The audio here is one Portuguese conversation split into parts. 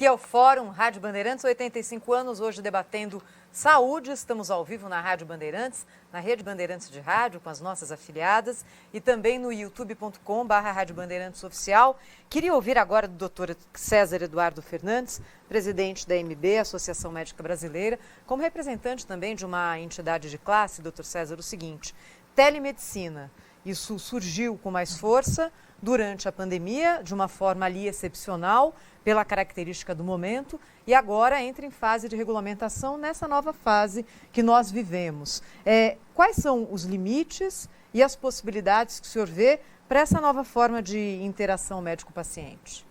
Aqui é o Fórum Rádio Bandeirantes, 85 anos, hoje debatendo saúde. Estamos ao vivo na Rádio Bandeirantes, na Rede Bandeirantes de Rádio, com as nossas afiliadas, e também no youtube.com/Rádio Bandeirantes Oficial. Queria ouvir agora do Dr. César Eduardo Fernandes, presidente da AMB, Associação Médica Brasileira, como representante também de uma entidade de classe, Dr. César, o seguinte: telemedicina, isso surgiu com mais força durante a pandemia, de uma forma ali excepcional, pela característica do momento, e agora entra em fase de regulamentação nessa nova fase que nós vivemos. Quais são os limites e as possibilidades que o senhor vê para essa nova forma de interação médico-paciente?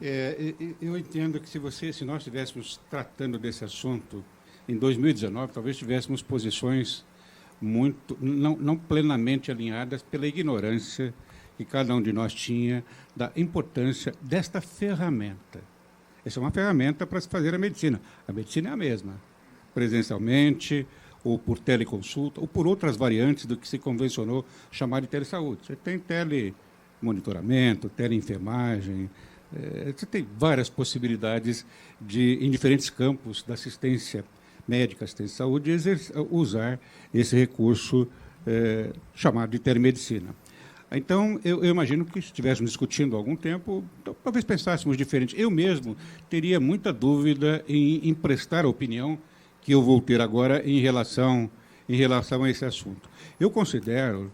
Eu entendo que se nós estivéssemos tratando desse assunto em 2019, talvez tivéssemos posições não plenamente alinhadas pela ignorância que cada um de nós tinha da importância desta ferramenta. Essa é uma ferramenta para se fazer a medicina. A medicina é a mesma, presencialmente, ou por teleconsulta, ou por outras variantes do que se convencionou chamar de telesaúde. Você tem telemonitoramento, teleenfermagem, você tem várias possibilidades em diferentes campos da assistência médica, assistência de saúde, usar esse recurso chamado de telemedicina. Então, eu imagino que, se estivéssemos discutindo há algum tempo, talvez pensássemos diferente. Eu mesmo teria muita dúvida em prestar a opinião que eu vou ter agora em relação a esse assunto. Eu considero...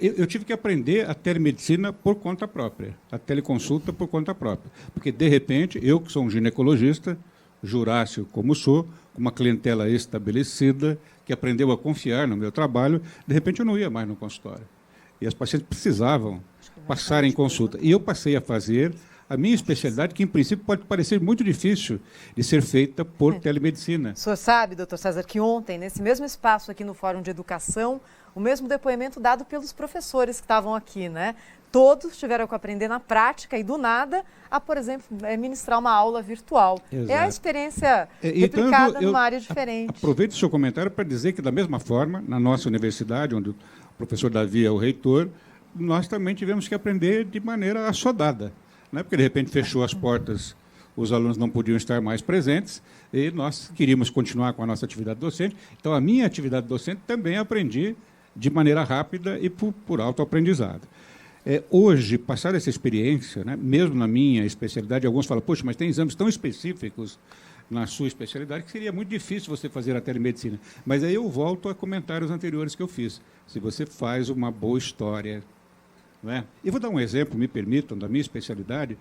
Eu tive que aprender a telemedicina por conta própria, a teleconsulta por conta própria. Porque, de repente, eu, que sou um ginecologista, jurássico como sou, com uma clientela estabelecida, que aprendeu a confiar no meu trabalho, de repente eu não ia mais no consultório. E as pacientes precisavam passar em consulta. E eu passei a fazer a minha especialidade, que, em princípio, pode parecer muito difícil de ser feita por telemedicina. O senhor sabe, doutor César, que ontem, nesse mesmo espaço aqui no Fórum de Educação, o mesmo depoimento dado pelos professores que estavam aqui, né? Todos tiveram que aprender na prática e, do nada, a, por exemplo, ministrar uma aula virtual. Exato. É a experiência replicada numa área diferente. Aproveito o seu comentário para dizer que, da mesma forma, na nossa universidade, onde o professor Davi é o reitor, nós também tivemos que aprender de maneira assodada. Não é porque, de repente, fechou as portas, os alunos não podiam estar mais presentes, e nós queríamos continuar com a nossa atividade docente. Então, a minha atividade docente também aprendi de maneira rápida e por autoaprendizado. Hoje, passar essa experiência, né, mesmo na minha especialidade, alguns falam, poxa, mas tem exames tão específicos na sua especialidade que seria muito difícil você fazer a telemedicina. Mas aí eu volto a comentários anteriores que eu fiz. Se você faz uma boa história, não é? E vou dar um exemplo, me permitam, da minha especialidade,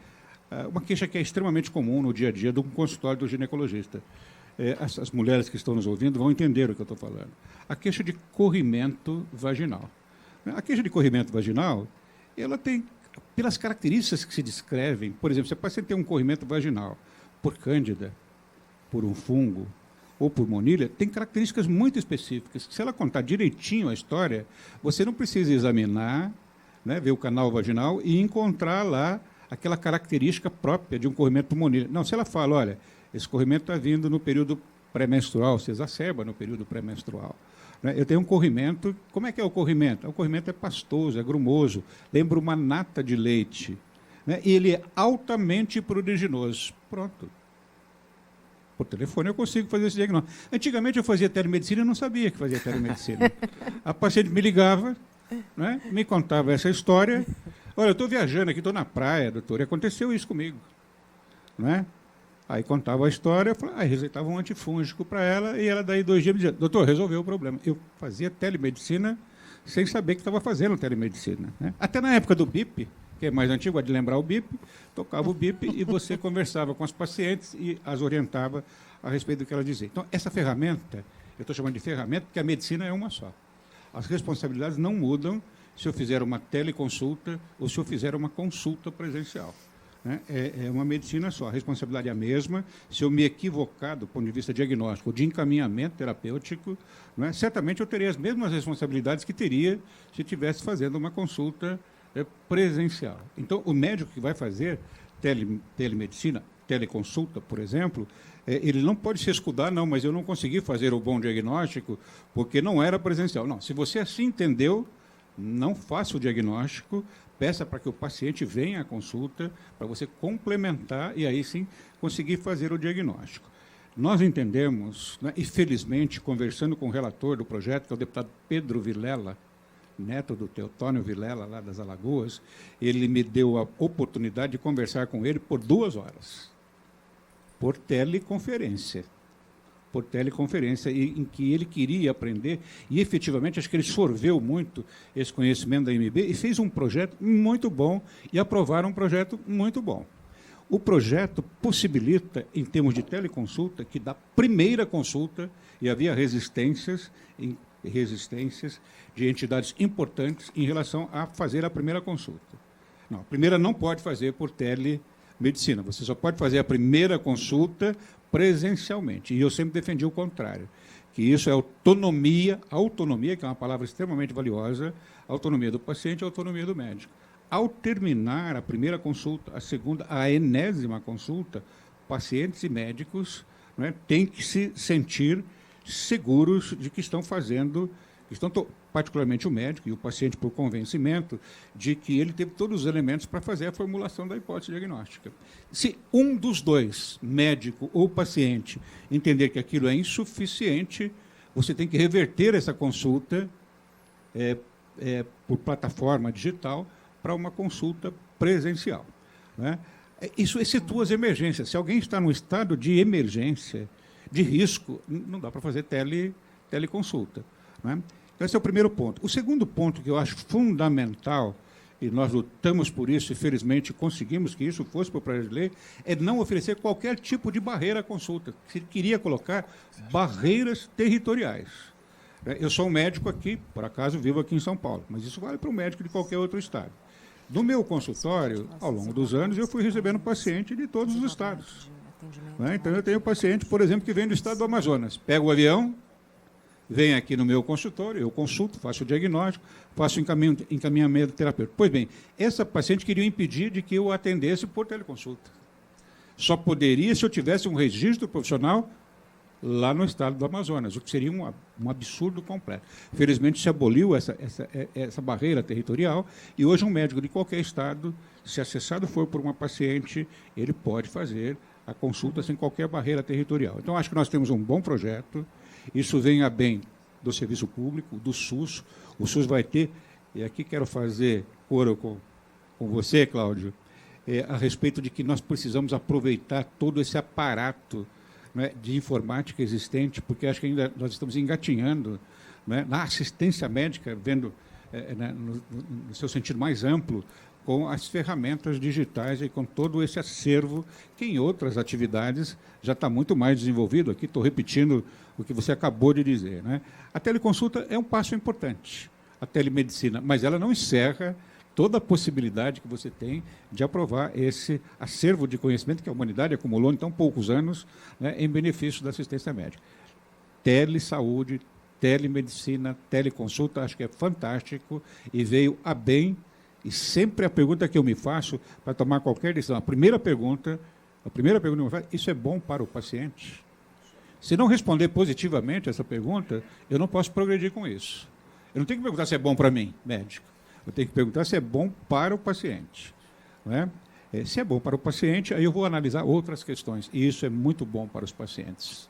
uma queixa que é extremamente comum no dia a dia de um consultório do ginecologista. As mulheres que estão nos ouvindo vão entender o que eu estou falando. A queixa de corrimento vaginal. A queixa de corrimento vaginal, ela tem, pelas características que se descrevem, por exemplo, se a paciente tem um corrimento vaginal por cândida, por um fungo ou por monilha, tem características muito específicas. Se ela contar direitinho a história, você não precisa examinar, né, ver o canal vaginal e encontrar lá aquela característica própria de um corrimento por monilha. Não, se ela fala, olha, esse corrimento está vindo no período pré-menstrual, se exacerba no período pré-menstrual. Eu tenho um corrimento. Como é que é o corrimento? O corrimento é pastoso, é grumoso, lembra uma nata de leite. E ele é altamente pruriginoso. Pronto. Por telefone eu consigo fazer esse diagnóstico. Antigamente eu fazia telemedicina e não sabia que fazia telemedicina. A paciente me ligava, né, me contava essa história. Olha, eu estou viajando aqui, estou na praia, doutor, e aconteceu isso comigo. Não é? Aí contava a história, receitava um antifúngico para ela, e ela daí 2 dias me dizia, doutor, resolveu o problema. Eu fazia telemedicina sem saber que estava fazendo telemedicina. Né? Até na época do BIP, que é mais antigo, é de lembrar o BIP, tocava o BIP e você conversava com as pacientes e as orientava a respeito do que ela dizia. Então, essa ferramenta, eu estou chamando de ferramenta porque a medicina é uma só. As responsabilidades não mudam se eu fizer uma teleconsulta ou se eu fizer uma consulta presencial. É uma medicina só, a responsabilidade é a mesma. Se eu me equivocar do ponto de vista diagnóstico ou de encaminhamento terapêutico, certamente eu teria as mesmas responsabilidades que teria se estivesse fazendo uma consulta presencial. Então, o médico que vai fazer telemedicina, teleconsulta, por exemplo, ele não pode se escudar, não, mas eu não consegui fazer o bom diagnóstico porque não era presencial. Não, se você assim entendeu, não faça o diagnóstico, peça para que o paciente venha à consulta, para você complementar e aí sim conseguir fazer o diagnóstico. Nós entendemos, né, e felizmente, conversando com o relator do projeto, que é o deputado Pedro Vilela, neto do Teotônio Vilela, lá das Alagoas, ele me deu a oportunidade de conversar com ele por 2 horas, por teleconferência. Em que ele queria aprender, e efetivamente acho que ele sorveu muito esse conhecimento da MB e fez um projeto muito bom e aprovaram um projeto muito bom. O projeto possibilita, em termos de teleconsulta, que da primeira consulta, e havia resistências de entidades importantes em relação a fazer a primeira consulta. Não, a primeira não pode fazer por telemedicina, você só pode fazer a primeira consulta presencialmente. E eu sempre defendi o contrário, que isso é autonomia, que é uma palavra extremamente valiosa, autonomia do paciente e autonomia do médico. Ao terminar a primeira consulta, a segunda, a enésima consulta, pacientes e médicos, né, têm que se sentir seguros de que estão fazendo, particularmente o médico e o paciente por convencimento, de que ele teve todos os elementos para fazer a formulação da hipótese diagnóstica. Se um dos dois, médico ou paciente, entender que aquilo é insuficiente, você tem que reverter essa consulta por plataforma digital para uma consulta presencial, né? Isso excetua as emergências. Se alguém está num estado de emergência, de risco, não dá para fazer teleconsulta, né? Esse é o primeiro ponto. O segundo ponto que eu acho fundamental, e nós lutamos por isso e, felizmente, conseguimos que isso fosse para o projeto de lei, é não oferecer qualquer tipo de barreira à consulta. Se queria colocar barreiras territoriais. Eu sou um médico aqui, por acaso vivo aqui em São Paulo, mas isso vale para o médico de qualquer outro estado. No meu consultório, ao longo dos anos, eu fui recebendo paciente de todos os estados, né? Então, eu tenho paciente, por exemplo, que vem do estado do Amazonas. Pega o avião, vem aqui no meu consultório, eu consulto, faço o diagnóstico, faço o encaminhamento terapêutico. Pois bem, essa paciente queria impedir de que eu atendesse por teleconsulta. Só poderia se eu tivesse um registro profissional lá no estado do Amazonas, o que seria um absurdo completo. Felizmente, se aboliu essa barreira territorial e hoje um médico de qualquer estado, se acessado for por uma paciente, ele pode fazer a consulta sem qualquer barreira territorial. Então, acho que nós temos um bom projeto, isso vem a bem do serviço público, do SUS. O SUS vai ter, e aqui quero fazer coro com você, Cláudio, a respeito de que nós precisamos aproveitar todo esse aparato, né, de informática existente, porque acho que ainda nós estamos engatinhando, né, na assistência médica, vendo no seu sentido mais amplo, com as ferramentas digitais e com todo esse acervo que em outras atividades já está muito mais desenvolvido. Aqui estou repetindo o que você acabou de dizer, né? A teleconsulta é um passo importante, a telemedicina, mas ela não encerra toda a possibilidade que você tem de aprovar esse acervo de conhecimento que a humanidade acumulou em tão poucos anos, né, em benefício da assistência médica. Telesaúde, telemedicina, teleconsulta, acho que é fantástico e veio a bem. E sempre a pergunta que eu me faço para tomar qualquer decisão, a primeira pergunta que eu me faço, isso é bom para o paciente? Se não responder positivamente essa pergunta, eu não posso progredir com isso. Eu não tenho que perguntar se é bom para mim, médico. Eu tenho que perguntar se é bom para o paciente, né? Se é bom para o paciente, aí eu vou analisar outras questões. E isso é muito bom para os pacientes.